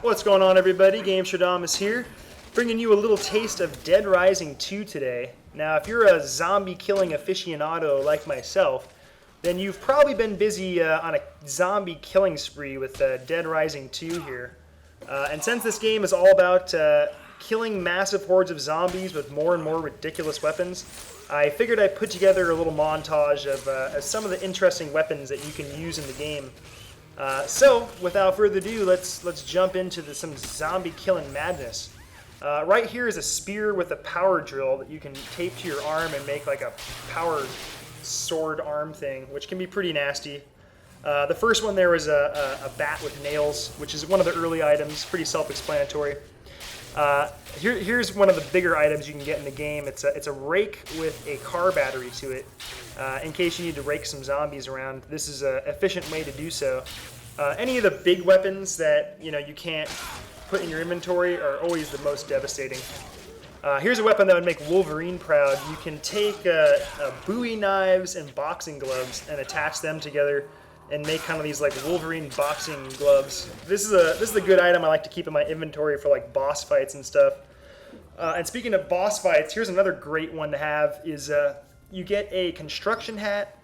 What's going on, everybody? Gameshadam here, bringing you a little taste of Dead Rising 2 today. Now, if you're a zombie killing aficionado like myself, then you've probably been busy on a zombie killing spree with Dead Rising 2 here. And since this game is all about killing massive hordes of zombies with more and more ridiculous weapons, I figured I'd put together a little montage of some of the interesting weapons that you can use in the game. So, without further ado, let's jump into some zombie killing madness. Right here is a spear with a power drill that you can tape to your arm and make like a power sword arm thing, which can be pretty nasty. The first one there was a bat with nails, which is one of the early items, pretty self-explanatory. Here's one of the bigger items you can get in the game. It's a rake with a car battery to it. In case you need to rake some zombies around, this is an efficient way to do so. Any of the big weapons that you can't put in your inventory are always the most devastating. Here's a weapon that would make Wolverine proud. You can take Bowie knives and boxing gloves and attach them together and make kind of these like Wolverine boxing gloves. This is a good item I like to keep in my inventory for like boss fights and stuff. And speaking of boss fights, here's another great one to have is you get a construction hat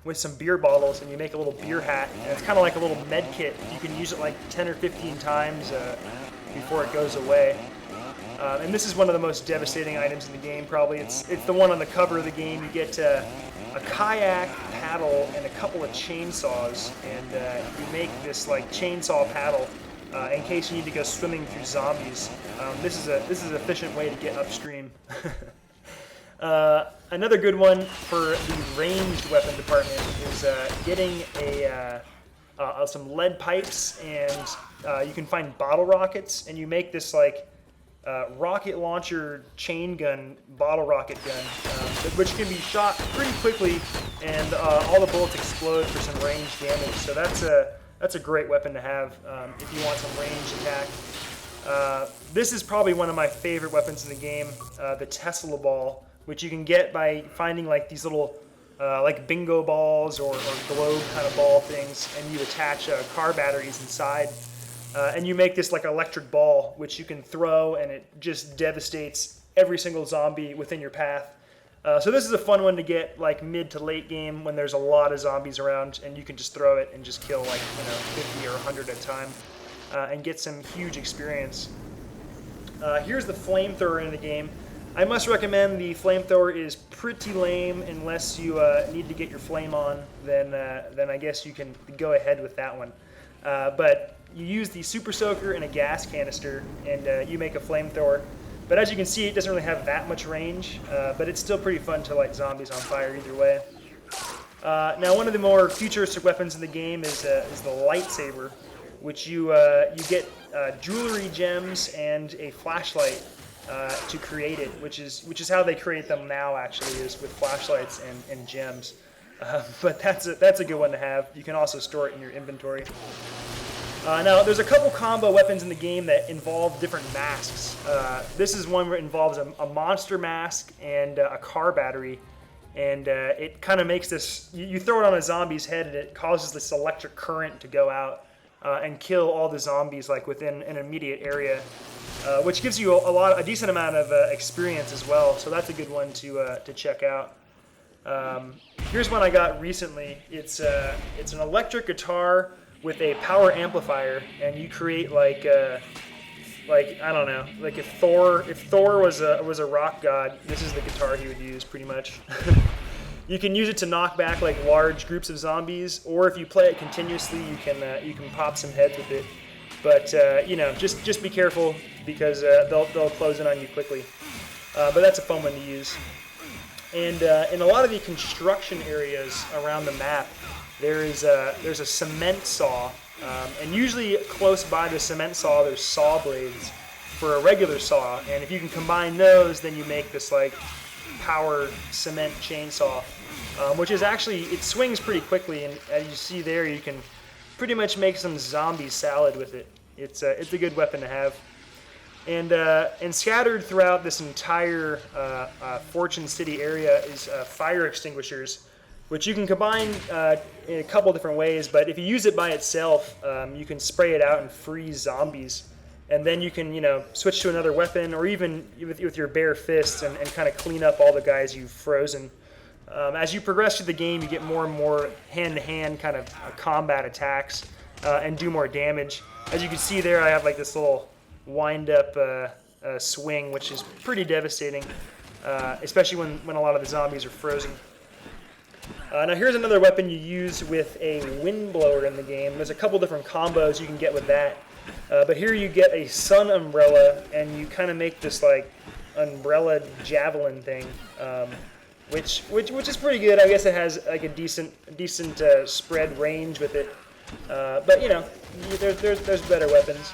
with some beer bottles and you make a little beer hat, and it's kind of like a little med kit. You can use it like 10 or 15 times before it goes away. And this is one of the most devastating items in the game probably. It's the one on the cover of the game. You get a kayak, paddle, and a couple of chainsaws, and you make this like chainsaw paddle in case you need to go swimming through zombies. This is an efficient way to get upstream. Another good one for the ranged weapon department is getting some lead pipes, and you can find bottle rockets, and you make this like rocket launcher chain gun, bottle rocket gun, which can be shot pretty quickly, and all the bullets explode for some range damage. So that's a great weapon to have if you want some range attack. This is probably one of my favorite weapons in the game, the Tesla ball, which you can get by finding like these little like bingo balls or globe kind of ball things, and you attach car batteries inside. And you make this like electric ball, which you can throw, and it just devastates every single zombie within your path. So this is a fun one to get like mid to late game when there's a lot of zombies around, and you can just throw it and just kill like 50 or 100 at a time, and get some huge experience. Here's the flamethrower in the game. I must recommend the flamethrower is pretty lame unless you need to get your flame on. Then I guess you can go ahead with that one. But you use the super soaker and a gas canister, and you make a flamethrower. But as you can see, it doesn't really have that much range, but it's still pretty fun to light zombies on fire either way. Now, one of the more futuristic weapons in the game is the lightsaber, which you get jewelry gems and a flashlight to create it, which is how they create them now. Actually, is with flashlights and gems. But that's a good one to have. You can also store it in your inventory. Now, there's a couple combo weapons in the game that involve different masks. This is one where it involves a monster mask and a car battery, and it kind of makes this. You throw it on a zombie's head, and it causes this electric current to go out and kill all the zombies like within an immediate area, which gives you a decent amount of experience as well. So that's a good one to check out. Here's one I got recently. It's an electric guitar with a power amplifier, and you create like I don't know, like if Thor was a rock god, this is the guitar he would use pretty much. You can use it to knock back like large groups of zombies, or if you play it continuously, you can pop some heads with it. But just be careful because they'll close in on you quickly. But that's a fun one to use. And in a lot of the construction areas around the map, there's a cement saw, and usually close by the cement saw there's saw blades for a regular saw, and if you can combine those, then you make this like power cement chainsaw, which is actually, it swings pretty quickly, and as you see there, you can pretty much make some zombie salad with it. It's a good weapon to have. And scattered throughout this entire Fortune City area is fire extinguishers, which you can combine in a couple different ways. But if you use it by itself, you can spray it out and freeze zombies. And then you can, switch to another weapon, or even with your bare fists, and kind of clean up all the guys you've frozen. As you progress through the game, you get more and more hand-to-hand kind of combat attacks and do more damage. As you can see there, I have like this little wind-up swing, which is pretty devastating, especially when a lot of the zombies are frozen. Now here's another weapon you use with a windblower in the game. There's a couple different combos you can get with that. But here you get a sun umbrella, and you kind of make this like umbrella javelin thing, which is pretty good. I guess it has like a decent spread range with it. But there's better weapons.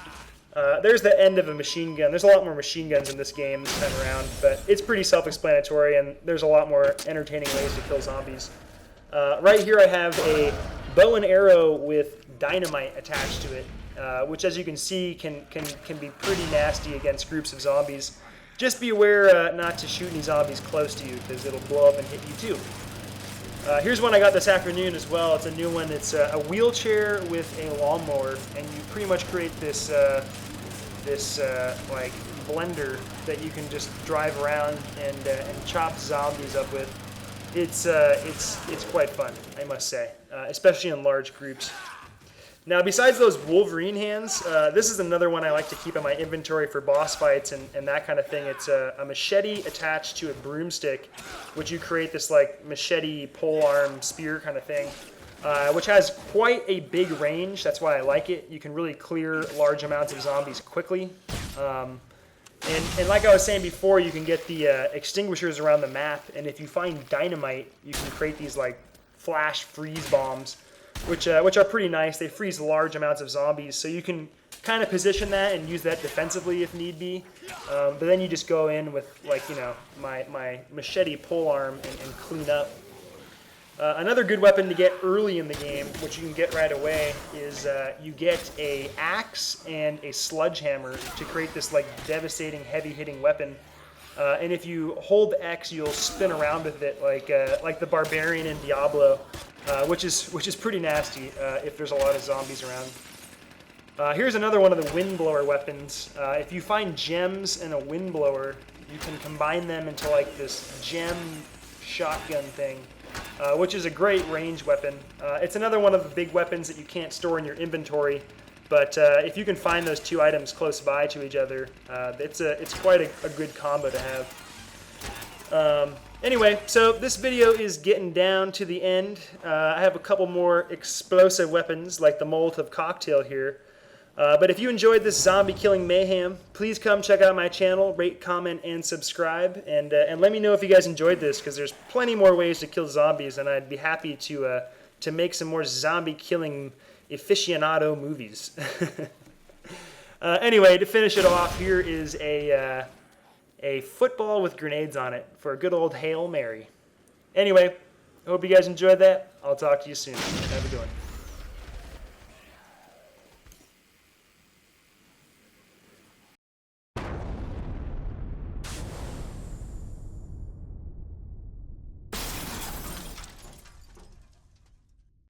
There's the end of a machine gun. There's a lot more machine guns in this game this time around, but it's pretty self-explanatory, and there's a lot more entertaining ways to kill zombies. Right here I have a bow and arrow with dynamite attached to it. Which, as you can see, can be pretty nasty against groups of zombies. Just be aware not to shoot any zombies close to you, because it'll blow up and hit you too. Here's one I got this afternoon as well. It's a new one. It's a wheelchair with a lawnmower, and you pretty much create this like blender that you can just drive around and chop zombies up with. It's quite fun, I must say, especially in large groups. Now, besides those Wolverine hands, this is another one I like to keep in my inventory for boss fights and that kind of thing. It's a machete attached to a broomstick, which you create this like machete polearm spear kind of thing, which has quite a big range. That's why I like it. You can really clear large amounts of zombies quickly. And like I was saying before, you can get the extinguishers around the map, and if you find dynamite, you can create these like flash freeze bombs, which are pretty nice. They freeze large amounts of zombies, so you can kind of position that and use that defensively if need be. But then you just go in with my machete polearm and clean up. Another good weapon to get early in the game, which you can get right away, is you get a axe and a sledgehammer to create this like devastating, heavy-hitting weapon. And if you hold X, you'll spin around with it like the barbarian in Diablo, which is pretty nasty if there's a lot of zombies around. Here's another one of the windblower weapons. If you find gems and a windblower, you can combine them into like this gem shotgun thing, which is a great range weapon. It's another one of the big weapons that you can't store in your inventory, but if you can find those two items close by to each other, it's quite a good combo to have. Anyway, so this video is getting down to the end. I have a couple more explosive weapons like the Molotov cocktail here. But if you enjoyed this zombie killing mayhem, please come check out my channel, rate, comment, and subscribe, and let me know if you guys enjoyed this, because there's plenty more ways to kill zombies, and I'd be happy to make some more zombie killing aficionado movies. Anyway, to finish it off, here is a football with grenades on it for a good old Hail Mary. Anyway, I hope you guys enjoyed that. I'll talk to you soon. Have a good one.